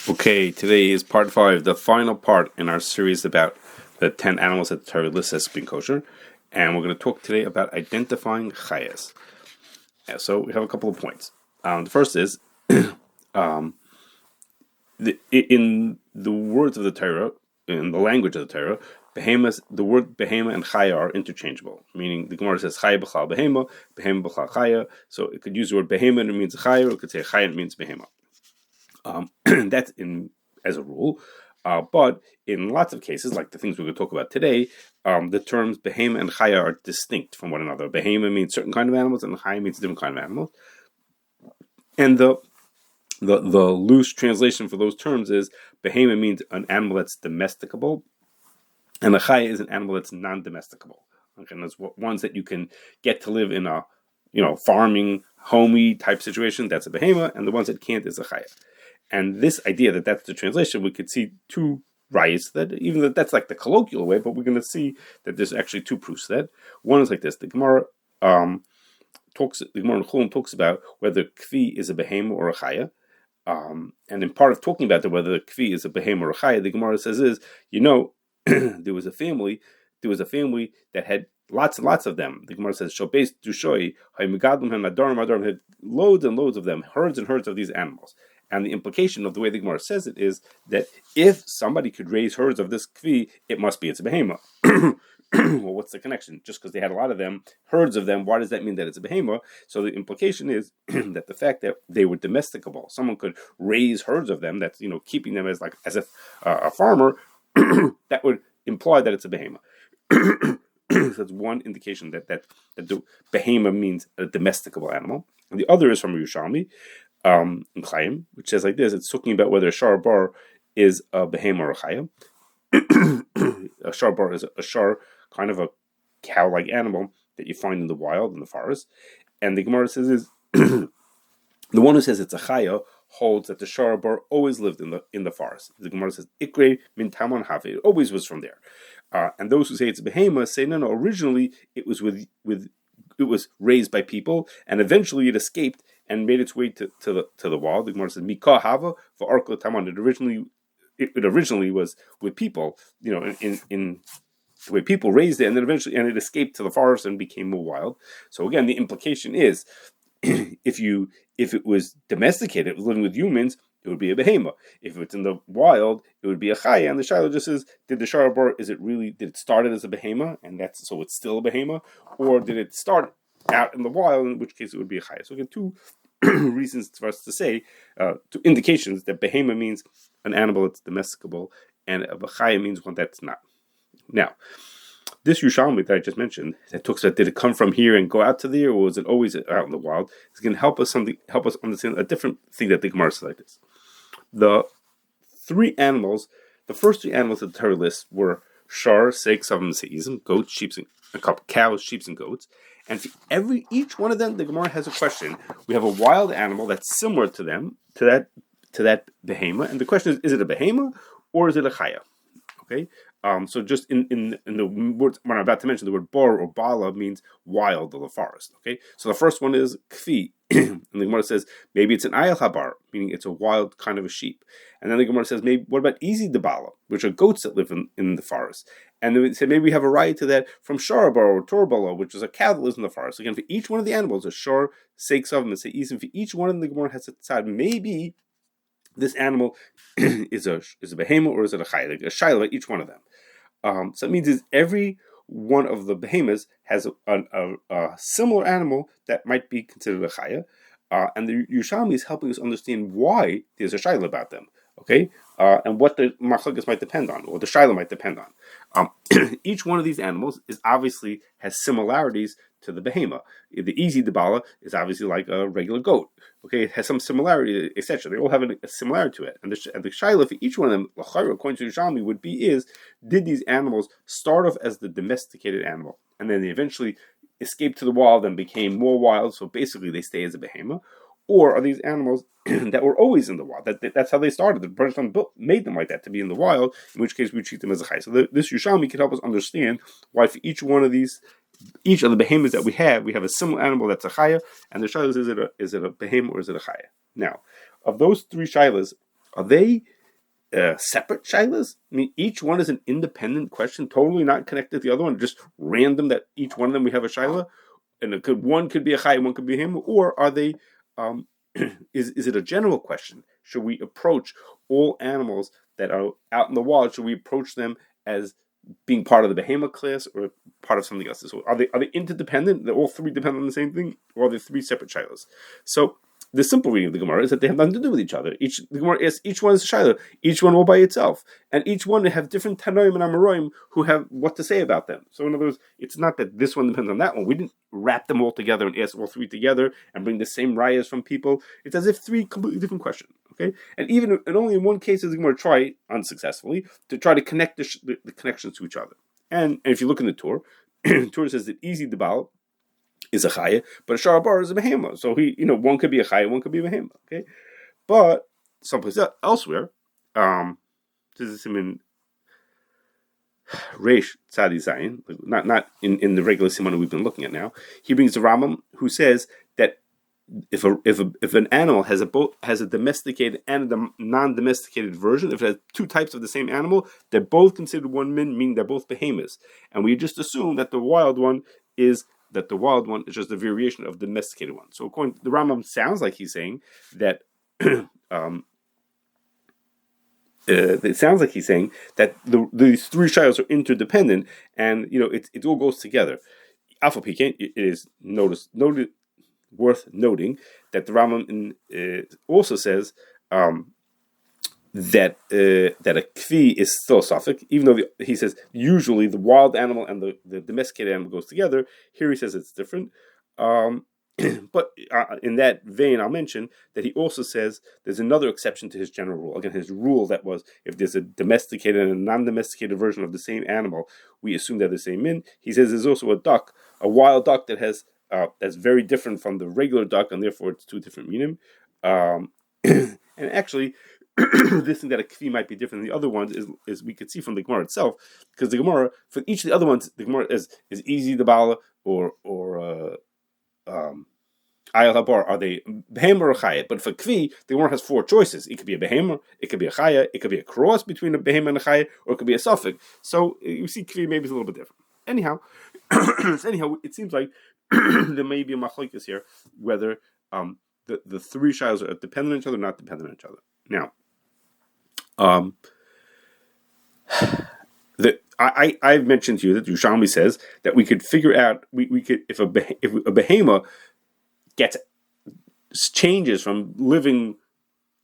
Okay, today is part 5, the final part in our series about the 10 animals that the Torah lists as being kosher. And we're going to talk today about identifying Chayos. So we have a couple of points. The first is, in the words of the Torah, in the language of the Torah, beheimos, the word behema and chaya are interchangeable. Meaning, the Gemara says chaya b'chal behema, behema b'chal chaya. So it could use the word behema and it means chaya, or it could say chaya and it means behema. That's in as a rule, but in lots of cases, like the things we're going to talk about today, the terms behema and chaya are distinct from one another. Behema means certain kind of animals, and chaya means a different kind of animals. And the loose translation for those terms is behema means an animal that's domesticable, and the chaya is an animal that's non-domesticable. Okay, and that's ones that you can get to live in a farming, homey type situation. That's a behema, and the ones that can't is a chaya. And this idea that that's the translation, we could see two rayos that, even that's like the colloquial way, but we're going to see that there's actually two proofs that. One is like this: the Gemara in Chulin talks about whether kfi is a behema or a chaya, and in part of talking about whether kfi is a behema or a chaya, the Gemara says there was a family that had lots and lots of them. The Gemara says shobes dushoi ha'imigadlim had loads and loads of them, herds and herds of these animals. And the implication of the way the Gemara says it is that if somebody could raise herds of this kvi, it must be it's a behema. Well, what's the connection? Just because they had a lot of them, herds of them, why does that mean that it's a behema? So the implication is that the fact that they were domesticable, someone could raise herds of them, that's keeping them as if a farmer, that would imply that it's a behema. So that's one indication that the behema means a domesticable animal. And the other is from Yerushalmi, in Chaim, which says like this: it's talking about whether a shar bar is a behema or a chaya. A shar bar is a shar, kind of a cow-like animal that you find in the wild, in the forest. And the Gemara says is the one who says it's a chaya holds that the shar bar always lived in the forest. The Gemara says ikre min tamon have, it always was from there. And those who say it's a behema say no, originally it was it was raised by people, and eventually it escaped and made its way to the wild. The Gemara says mikah hava for arkla taman. It originally was with people, in the way people raised it, and then eventually it escaped to the forest and became more wild. So again, the implication is if it was domesticated, it was living with humans, it would be a behema. If it's in the wild, it would be a chaya. And the shaila just says, did the shar bar, did it start as a behema, and so it's still a behema, or did it start out in the wild, in which case it would be a chaya? So again, two reasons for us to say, two indications that behema means an animal that's domesticable, and a chaya means one that's not. Now, this Yerushalmi that I just mentioned, that talks about did it come from here and go out to there, or was it always out in the wild, is going to help us understand a different thing that the Gemara says like this. The first three animals that the Torah lists were shar, seik, savim, seizim, goats, sheep, and cows, sheep, and goats. And for each one of them, the Gemara has a question. We have a wild animal that's similar to them, to that behema, and the question is it a behema or is it a chaya? Okay. So just in the words when I'm about to mention, the word bar or bala means wild or the forest. Okay, so the first one is kfi, and the Gemara says maybe it's an ayal habar, meaning it's a wild kind of a sheep. And then the Gemara says maybe what about easy debala, which are goats that live in the forest. And then we say maybe we have a right to that from sharabar or torbala, which is a cow that lives in the forest. Again, for each one of the animals, a shar, seik, savim, and seizim, for each one of them, the Gemara has to decide maybe this animal is a behema or is it a chaya, like a shaila by each one of them. So it means is every one of the behemoths has a similar animal that might be considered a chaya, and the Yerushalmi is helping us understand why there's a shaila about them. Okay, and what the machlokes might depend on, or the shaila might depend on. Each one of these animals obviously has similarities to the behema. The easy debala is obviously like a regular goat. Okay, it has some similarity, etc. They all have a similarity to it. And the shaila for each one of them, according to Yerushalmi, would be did these animals start off as the domesticated animal, and then they eventually escaped to the wild and became more wild, so basically they stay as a behema? Or are these animals that were always in the wild? That's how they started. The Bereshit made them like that, to be in the wild, in which case we treat them as a chai. So this Yerushalmi can help us understand why for each of the behemoths that we have a similar animal that's a chaya, and the shayla is it a behemoth or is it a chaya? Now, of those three shaylas, are they separate shilas? I mean, each one is an independent question, totally not connected to the other one, just random that each one of them we have a shilah, and one could be a chay, one could be him, or are they? Is it a general question? Should we approach all animals that are out in the wild? Should we approach them as being part of the behemoth class or part of something else? So are they interdependent? They're all three depend on the same thing, or are they three separate shilas? So the simple reading of the Gemara is that they have nothing to do with each other. The Gemara asks each one is a shilah, each one all by itself, and each one have different tanoim and amoraim who have what to say about them. So in other words, it's not that this one depends on that one. We didn't wrap them all together and ask all three together and bring the same rayas from people. It's as if three completely different questions. Okay, and even and only in one case is the Gemara try unsuccessfully to try to connect the connections to each other. And if you look in the Torah, Torah says that easy debal is a chaya, but a sharabar is a beheimos. So one could be a chaya, one could be a beheimos. Okay, but someplace elsewhere, this is him in Reish Tzadi Zayin, not in the regular simon we've been looking at now. He brings the Rambam who says that if an animal has a domesticated and a non-domesticated version, if it has two types of the same animal, they're both considered one min, meaning they're both behemoths. And we just assume that the wild one is just a variation of the domesticated one. So according to the Rambam, sounds like he's saying that it sounds like he's saying that these three shilas are interdependent, and it all goes together. Alpha Pekin, it is noted worth noting that the Rambam also says that a kvi is still a suffix, even though he says usually the wild animal and the domesticated animal goes together. Here he says it's different. But in that vein, I'll mention that he also says there's another exception to his general rule. Again, his rule that was if there's a domesticated and a non-domesticated version of the same animal, we assume they're the same min. He says there's also a wild duck that has that's very different from the regular duck, and therefore it's two different minim. And actually, this thing that a kvi might be different than the other ones is we could see from the Gemara itself, because the Gemara for each of the other ones, the Gemara is easy the bala or ayal habar, are they behemoth or chaya? But for kvi, the Gemara has four choices. It could be a behemoth, it could be a chaya, it could be a cross between a behemoth and a chaya, or it could be a suffix. So you see, kvi maybe is a little bit different. Anyhow, it seems like there may be a machlokes here whether the three shilas are dependent on each other, or not dependent on each other. Now, I've mentioned to you that Yerushalmi says that we could figure out we could if a behemoth changes from living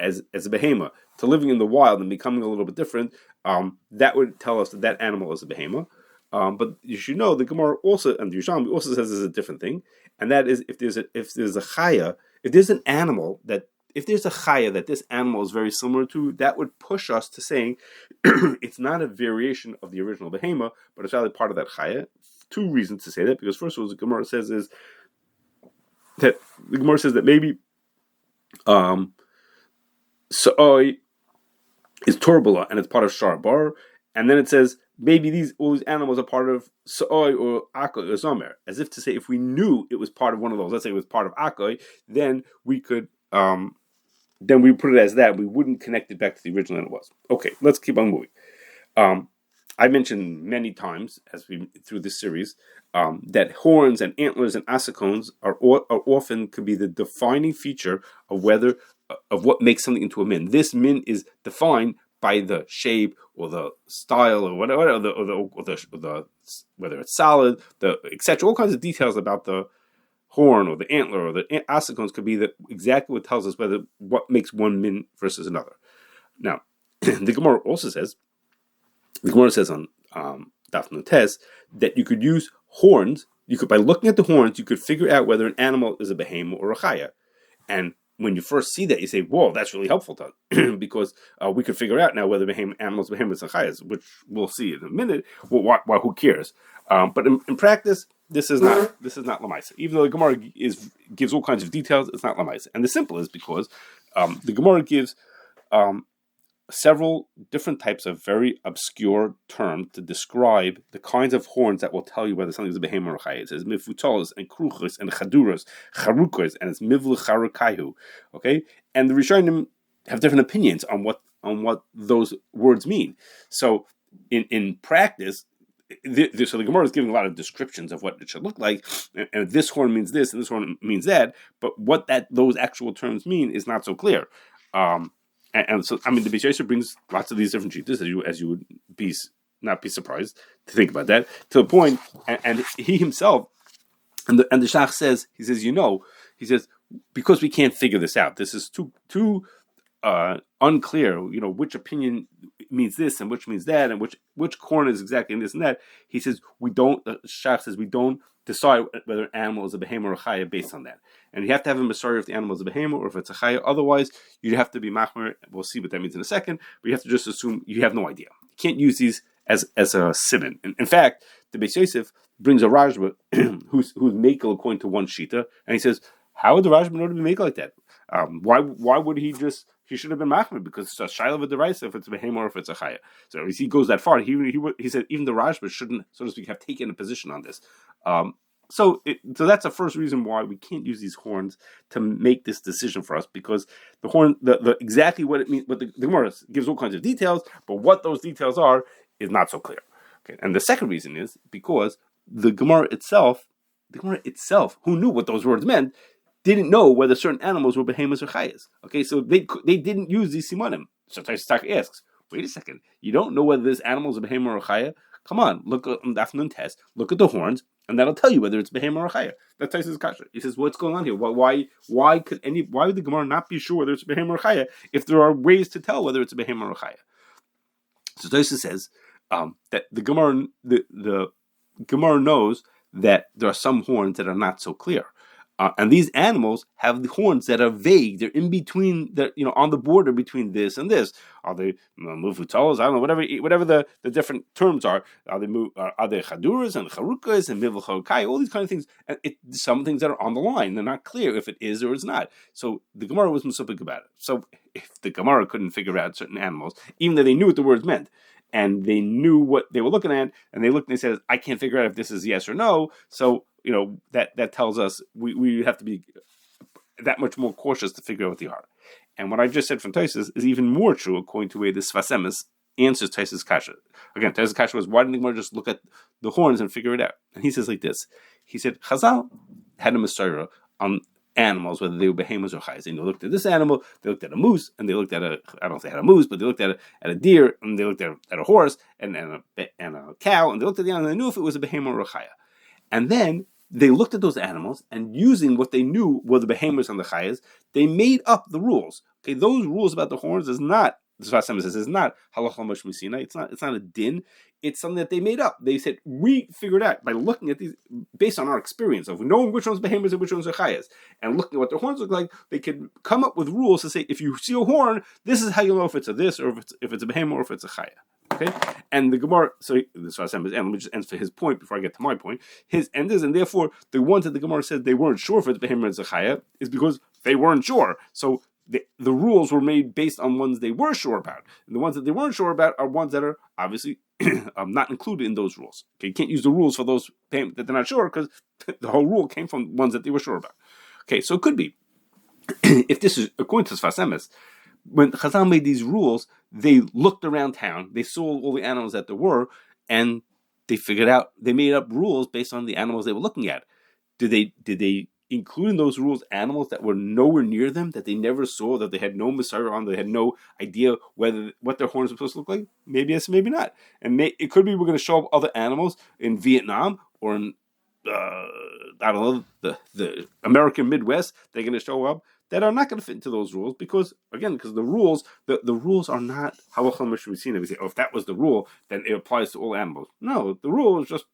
as a behemoth to living in the wild and becoming a little bit different, that would tell us that animal is a behemoth. But you should know the Gemara also and the Yerushalmi also says there's a different thing, and that is if there's a chaya, if there's an animal if there's a chaya that this animal is very similar to, that would push us to saying it's not a variation of the original behemoth, but it's rather part of that chaya. Two reasons to say that, because first of all, the Gemara says that maybe Sa'oi is turbula and it's part of Shar-Bar, and then it says maybe all these animals are part of Sa'oi or Akoi or Zomer, as if to say if we knew it was part of one of those, let's say it was part of Akoi, then we could then we put it as that. We wouldn't connect it back to the original it was. Okay, let's keep on moving. I mentioned many times through this series that horns and antlers and asacones are often could be the defining feature of what makes something into a min. This min is defined by the shape or the style or whatever, or the whether it's solid, etc. All kinds of details about the horn or the antler or the asacones could be exactly what tells us what makes one min versus another. Now, the Gemara also says, on Daf Notes that you could use horns. By looking at the horns, you could figure out whether an animal is a behemoth or a chaya. And when you first see that, you say, "Whoa, that's really helpful to us," because we could figure out now whether animals, behemoths, and chayas, which we'll see in a minute. Well, who cares? But in practice, this is not lamaisa. Even though the Gemara gives all kinds of details, it's not lamaisa. And the simple is because the Gemara gives several different types of very obscure terms to describe the kinds of horns that will tell you whether something is a behemoth or a chaya. It says mifutolas and kruchos and chaduras, charukos, and it's mivlu charukaihu. Okay, and the Rishonim have different opinions on what on what those words mean. So in practice, so the Gemara is giving a lot of descriptions of what it should look like, and this horn means this, and this horn means that. But what those actual terms mean is not so clear. And so, I mean, the Beis brings lots of these different cheetahs, as you would not be surprised to think about that, to the point, and he himself, and the Shach says, he says, because we can't figure this out, this is too unclear, which opinion means this and which means that, and which corner is exactly in this and that. He says Shach says we don't decide whether an animal is a beheimos or a chaya based on that, and you have to have a masari if the animal is a beheimos or if it's a chaya. Otherwise, you'd have to be machmer. We'll see what that means in a second, but you have to just assume you have no idea. You can't use these as a siman. In fact, the Beis Yosef brings a Rajba who's makel according to one shita, and he says, how would the Rajba know to be makel like that? Why would he should have been machmer, because it's a shaila of the rice if it's a beheimos or if it's a chaya. So he goes that far. He said even the Rajba shouldn't, so to speak, have taken a position on this. So that's the first reason why we can't use these horns to make this decision for us, because the horn, the exactly what it means, what the Gemara gives all kinds of details, but what those details are is not so clear. Okay, and the second reason is because the Gemara itself, who knew what those words meant, didn't know whether certain animals were beheimos or chayas. Okay, so they didn't use these simanim. So Taistak asks, wait a second, you don't know whether this animal is a beheimos or a chaya? Come on, look at the afternoon test, look at the horns, and that'll tell you whether it's beheimos or a chaya. That's Taistak's kasha. He says, what's going on here? Why would the Gemara not be sure whether it's a beheimos or a chaya if there are ways to tell whether it's a beheimos or a chaya? So Taistak says that the Gemara knows that there are some horns that are not so clear. And these animals have the horns that are vague. They're in between, they're on the border between this and this. Are they mufutalos? I don't know, whatever the different terms are. Are they chaduras and charukas and mivlchokai? All these kind of things. And some things that are on the line. They're not clear if it is or it's not. So the Gemara was musupik about it. So if the Gemara couldn't figure out certain animals, even though they knew what the words meant, and they knew what they were looking at, and they looked and they said, I can't figure out if this is yes or no. So that tells us we have to be that much more cautious to figure out what they are. And what I just said from Taisus is even more true according to the way the Sfasemis answers Taisus' kasha. Again, Taisus' kasha was, why didn't the Gemara just look at the horns and figure it out? And he says like this. He said, Chazal had a Messiah on animals, whether they were beheimos or chayas. They looked at this animal, they looked at a moose, and they looked at I don't know if they had a moose, but they looked at a deer, and they looked at a horse, and a cow, and they looked at the animal, and they knew if it was a beheimos or a chaya. And then they looked at those animals, and using what they knew were the beheimos and the chayas, they made up the rules. Okay, those rules about the horns is not, the Sfas says, is not halacha mishmusina. It's not a din. It's something that they made up. They said, we figured out by looking at these, based on our experience of knowing which one's beheimos and which one's are chayas, and looking at what their horns look like, they could come up with rules to say, if you see a horn, this is how you know if it's a this, or if it's a beheimos, or if it's a chaya. Okay, and the Gemara. So this is, and let me just answer his point before I get to my point. His end is, and therefore the ones that the Gemara said they weren't sure if it's beheimos or chaya is because they weren't sure. So the rules were made based on ones they were sure about, and the ones that they weren't sure about are ones that are obviously not included in those rules. Okay, you can't use the rules for those that they're not sure, because the whole rule came from ones that they were sure about. Okay, so it could be if this is according to Sfas Emes, when Chazal made these rules, they looked around town, they saw all the animals that there were, and they figured out, they made up rules based on the animals they were looking at. Did they include in those rules animals that were nowhere near them, that they never saw, that they had no Messiah on, they had no idea what their horns were supposed to look like? Maybe yes, maybe not. And it could be we're going to show up other animals in Vietnam or in, I don't know, the American Midwest. They're going to show up that are not going to fit into those rules, because the rules, the rules are not halacha mishmusina. We say, if that was the rule, then it applies to all animals. No, the rule is just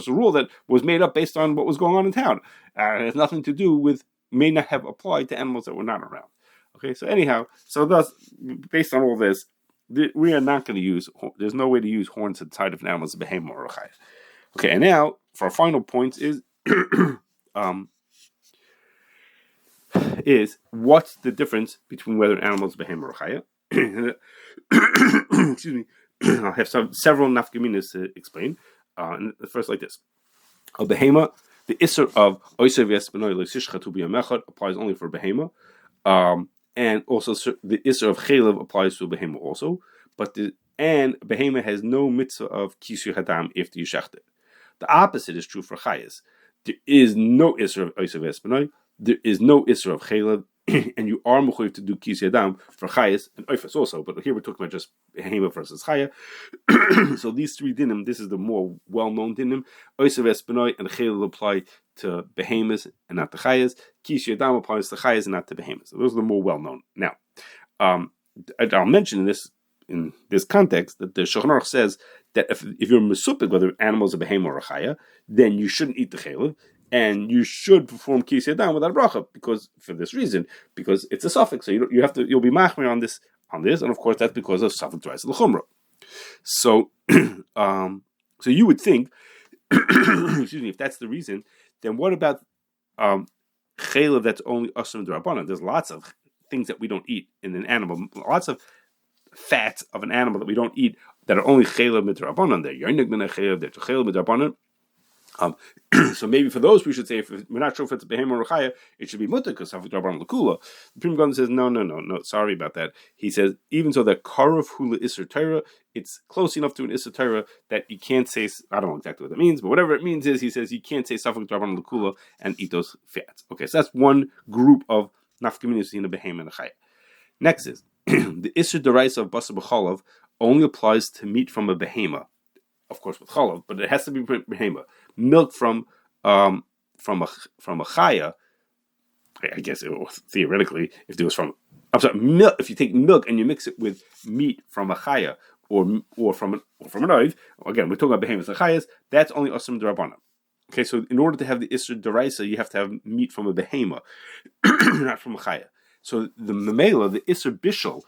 a rule that was made up based on what was going on in town. It has nothing to do with, may not have applied to animals that were not around. Okay, so anyhow, thus, based on all this, we are not going to use, there's no way to use horns to tie different animals, beheimos or chayes. Okay, and now, for our final point is, what's the difference between whether an animal is beheimos or chaya? Excuse me. I have several nafkaminas to explain. And the first, like this: a behema, the isser of oisev yesbenoi leisishchatu b'yamechad applies only for behema, and also the Isser of Chaylev applies to a behema also, and behema has no mitzvah of Kisur Hadam if you shecht it. The opposite is true for Chayos. There is no Isser of Oisav Espanoi, there is no Isser of Chaylev, and you are mechuyev to do Kisur Hadam for Chayos and Oifas also, but here we're talking about just behema versus Chaya. So these three dinim, this is the more well-known dinim. Oisav Espanoi and Chaylev apply to behemoths and not to Chayos. Kisur Hadam applies to Chayos and not to behemoths. So those are the more well-known. Now, I'll mention in this context that the Shulchan Aruch says that if you're mesupik, whether animals are behema or a chaya, then you shouldn't eat the chaylev, and you should perform kisei adam without a bracha because it's a suffix. So you'll be machmir on this, and of course that's because of suffix rise l'chumra. So, so you would think, excuse me, if that's the reason, then what about chaylev that's only asur d'rabbanan? There's lots of things that we don't eat in an animal, lots of fats of an animal that we don't eat that are only chaylev midrabanan. They're yonik min chaylev, they're chaylev midrabanan. So maybe for those we should say, if we're not sure if it's a behemoth or chaya, it should be mutter because of drabanan lakula. The Pri Megadim says no, sorry about that. He says even so that karuv hula iser Torah, it's close enough to an iser Torah that you can't say, I don't know exactly what that means, but whatever it means is, he says you can't say safek drabanan lakula and eat those fats. Okay, so that's one group of nafkaminis in a behemoth and a chaya. Next is the Isser Deraisa of Basar B'Chalav only applies to meat from a behema, of course with chalav, but it has to be behema. Milk from a chaya, I guess theoretically, if there was milk. If you take milk and you mix it with meat from a chaya or from an oiv, again we're talking about behemoths and chayas. That's only asur d'rabbanan. Okay, so in order to have the Isser Deraisa, you have to have meat from a behema, not from a chaya. So the memela, the Isser Bishul,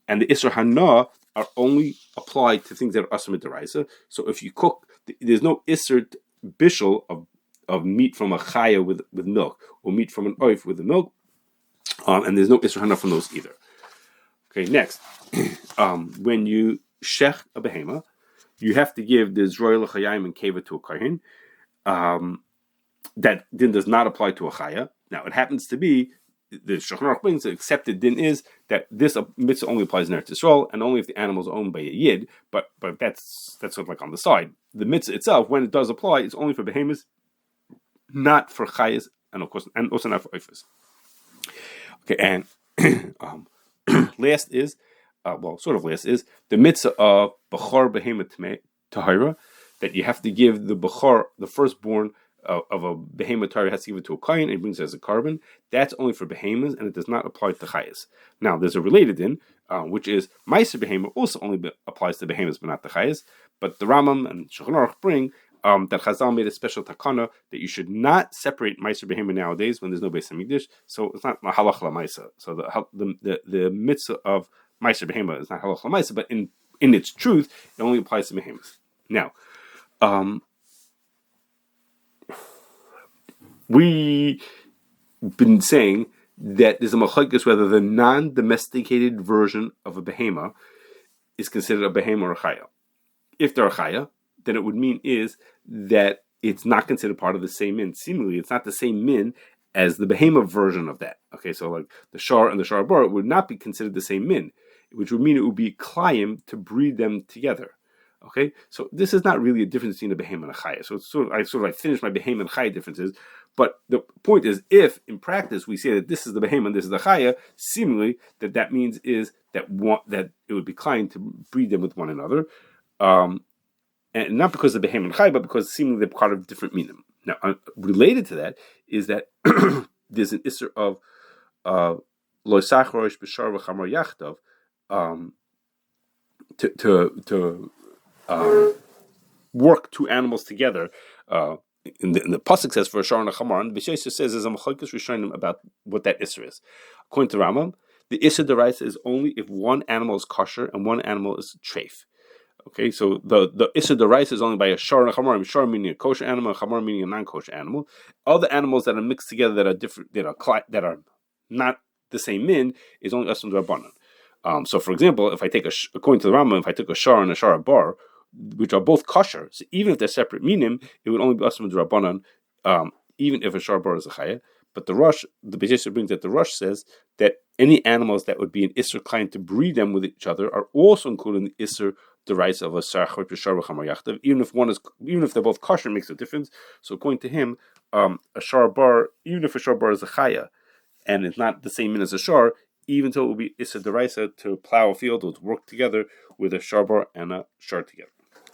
and the Isser Hana are only applied to things that are asur d'oraisa. So if you cook, there's no Isser Bishul of meat from a chaya with milk, or meat from an oif with the milk, and there's no Isser Hana from those either. Okay, next, when you shech a behema, you have to give the Zroy l'chayim and keva to a kohen. That din does not apply to a chaya. Now it happens to be, the Shulchan Aruch brings, the accepted din is that this mitzvah only applies in Eretz Yisrael and only if the animal is owned by a yid. But that's sort of like on the side. The mitzvah itself, when it does apply, it's only for behemoths, not for chayas, and of course, and also not for oifas. Okay, and last is the mitzvah of bechor behemoth tahira, that you have to give the bechor, the firstborn of a behemoth Torah, has to give it to a kohen, and he brings it as a carbon. That's only for behemoths, and it does not apply to chayas. Now, there's a related din, which is meiser behemoth also only applies to behemoths, but not to chayas. But the Rambam and Shulchan Aruch bring that Chazal made a special takana that you should not separate meiser behemoth nowadays when there's no Beis Hamikdash. So it's not halach lamaisa. So the mitzvah of meiser behemoth is not halach lamaisa, but in its truth, it only applies to behemoths. Now, we've been saying that there's a machlokes whether the non-domesticated version of a behema is considered a behema or a chaya. If they're a chaya, then it would mean is that it's not considered part of the same min. Seemingly, it's not the same min as the behema version of that. Okay, so like the shar and the shar bar would not be considered the same min, which would mean it would be klayim to breed them together. Okay, so this is not really a difference between a behema and a chaya. So it's I finished my behema and chaya differences. But the point is, if in practice we say that this is the behemoth and this is the chaya, seemingly that means is that it would be klayim to breed them with one another, and not because of the behemoth and chaya, but because seemingly they're part of different minim. Now, related to that is that there's an isser of lo sachrosh b'shar v'chamor yachtav to work two animals together. In the pasuk says for a shar and a chamar, and the B'Sheisha says there's a machlokes rishonim about what that isser is. According to Rambam, the isser deraisa is only if one animal is kosher and one animal is treif. Okay, so the isser deraisa is only by a shar and a chamar. Shar meaning a kosher animal, a chamar meaning a non-kosher animal. Other animals that are mixed together that are different, that are not the same min, is only asur d'rabbanan. So, for example, if I take according to the Rambam, if I took a shar and a shar bar, which are both kosher, so even if they're separate minim, it would only be asur d'rabbanan, even if a shar bar is a chaya. But the B'Sheisha brings that the Rosh says that any animals that would be an Isser Klein to breed them with each other are also included in the Isser Deraisa of a Sarchot B'Shar V'Chamar Yachtav. Even if they're both kosher, makes a difference. So according to him, a Shar Bar, even if a Shar Bar is a Chaya, and it's not the same min as a Shar, even though it would be Isser Deraisa to plow a field or to work together with a Shar Bar and a Shar together.